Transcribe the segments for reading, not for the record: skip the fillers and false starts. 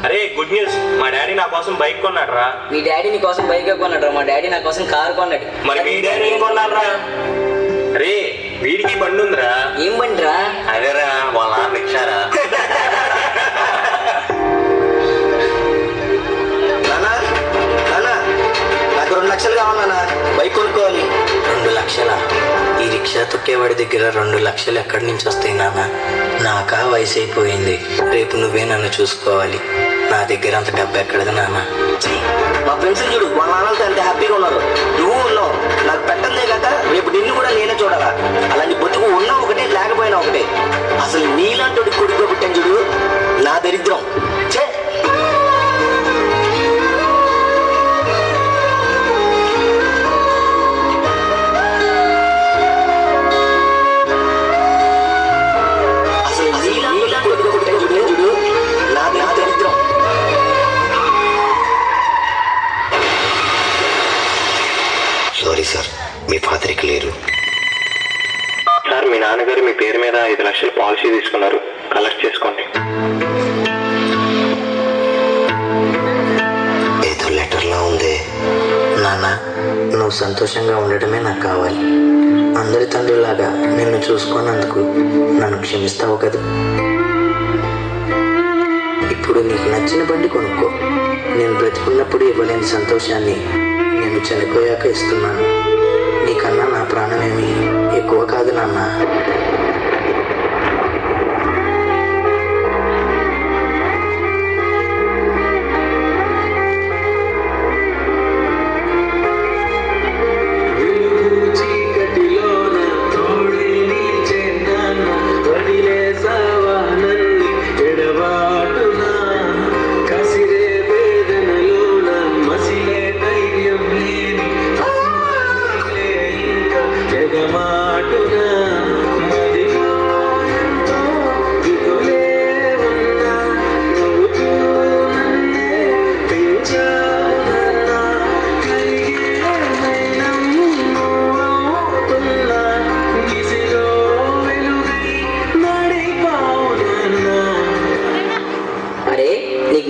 అరే good news, మా daddy నా కోసం బైక్ కొన్నాడు రా. మీ డాడీ నీ కోసం బైక్ కొన్నాడు రా, మా డాడీ నా కోసం కారు కొన్నాడు. మరి మీ డాడీ ఏం కొన్నాడు రా? అరే వీడికి బండి ఉందిరా. ఏం బండి రా? అదేరా వాళ్ళ రిక్షారా. నాకు 2 లక్షలు కావాలన్నా, బైక్ కొనుక్కోవాలి. 2 లక్షలా? ఈ రిక్షా తొక్కేవాడి దగ్గర 2 లక్షలు ఎక్కడి నుంచి వస్తాయి నాన్న? నాకా వయసు అయిపోయింది, రేపు నువ్వే నన్ను చూసుకోవాలి. నా దగ్గర అంత డబ్బు ఎక్కడది నాన్న? మా ఫ్రెండ్స్ చూడు, వాళ్ళ నాన్నలతో ఎంత హ్యాపీగా ఉన్నారు. నువ్వు ఉన్నావు, నాకు పెట్టందే కాక రేపు నిన్ను కూడా నేనే చూడాలా. అలాంటి బతుకు ఉన్నా ఒకటే, లేకపోయినా ఒకటే. అసలు నీలాంటి కొడుకు పుట్టాను చూడు, నా దరిద్రం. చే సారీ సార్, మీ ఫాదర్కి లేరు. సార్ మీ నాన్నగారు మీ పేరు మీద 5 లక్షలు పాలసీ తీసుకున్నారు, కలెక్ట్ చేసుకోండి. ఏదో లెటర్లో ఉంది. నాన్న, నువ్వు సంతోషంగా ఉండటమే నాకు కావాలి. అందరి తండ్రిలాగా నిన్ను చూసుకున్నందుకు నన్ను క్షమిస్తావు కదా. ఇప్పుడు నీకు నచ్చిన బండి కొనుక్కో. నేను బ్రతికున్నప్పుడు ఇవ్వలేని సంతోషాన్ని నేను చనిపోయాక ఇస్తున్నాను. నీకన్నా నా ప్రాణమేమి ఎక్కువ కాదు నాన్న.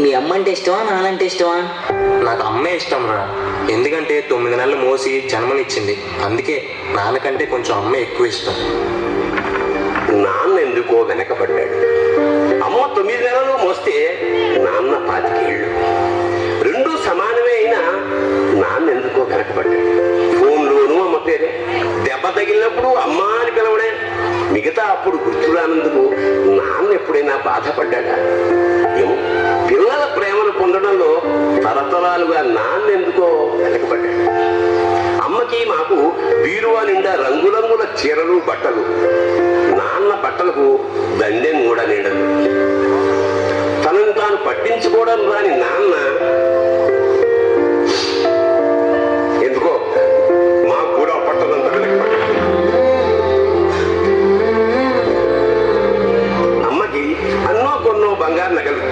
మీ అమ్మ అంటే ఇష్టమా, నాన్నంటే ఇష్టమా? నాకు అమ్మే ఇష్టం రా. ఎందుకంటే 9 నెలలు మోసి జన్మనిచ్చింది. అందుకే నాన్నకంటే కొంచెం అమ్మే ఎక్కువ ఇష్టం. నాన్న ఎందుకో వెనకబడ్డాడు. అమ్మ 9 నెలలు మోస్తే నాన్న 25 ఏళ్ళు. 2 సమానమే అయినా నాన్న ఎందుకో వెనకబడ్డాడు. ఫోన్లోనూ అమ్మ పేరే, దెబ్బ తగిలినప్పుడు అమ్మ అని పిలవడే. మిగతా అప్పుడు గుర్తు రానందుకు నాన్న ఎప్పుడైనా బాధపడ్డాడా ఏమో. పిల్లల ప్రేమను పొందడంలో తరతరాలుగా నాన్న ఎందుకో వెనకబడ్డాడు. అమ్మకి మాకు బీరువా నిండా రంగురంగుల చీరలు బట్టలు, నాన్న బట్టలకు దండెం కూడా నీడదు. తనను తాను పట్టించుకోవడం రాని నాన్న ఎందుకో మాకు కూడా పట్టదంతా వెనకబడ్డాడు. అమ్మకి అన్నో కొన్నో బంగారు నగలు,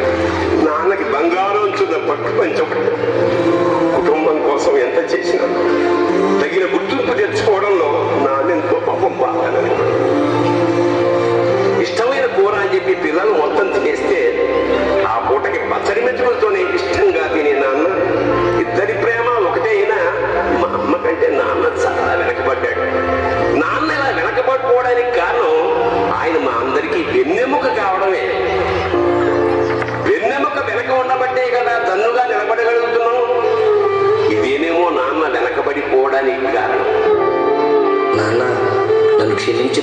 నాన్నకి బంగారం చున్న పట్టు పంచొకటి. కుటుంబం కోసం ఎంత చేసినా తగిన గుర్తింపు తెచ్చుకోవడంలో నాన్నెంతో పాపం బాగా. ఇష్టమైన కూర అని చెప్పి పిల్లలు మొత్తం తినేస్తే ఆ పూటకి పచ్చడి మెతుకులతోనే ఇష్టంగా తినే నాన్న. ఇద్దరి ప్రేమ ఒకటే అయినా మా అమ్మ కంటే నాన్న చాలా వెనకబడ్డాడు. నాన్న ఇలా వెనకబడిపోవడానికి కారణం ఆయన మా అందరికీ వెన్నెముక కావడమే. వెన్నెముక వెనక ఉండబట్టే కదా దన్నుగా నిలబడగలుగుతున్నాం. ఇదేనేమో నాన్న వెనకబడిపోవడానికి కారణం. నాన్న, నన్ను క్షమించు.